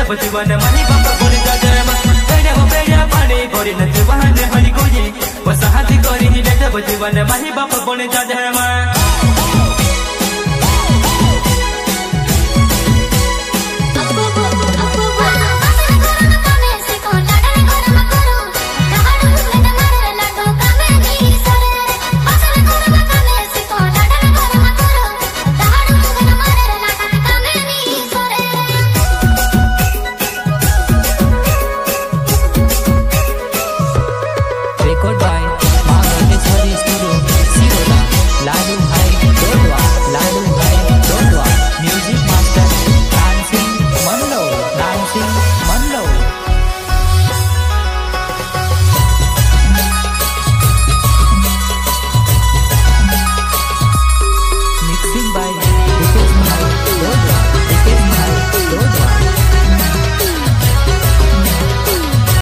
जब जीवन माही बाप बोले जाए बेड़ा हो बेड़ा पानी बोले न जीवन हरी कोई वसाहती करी ही जब जीवन माही बाप बोले जाए Record by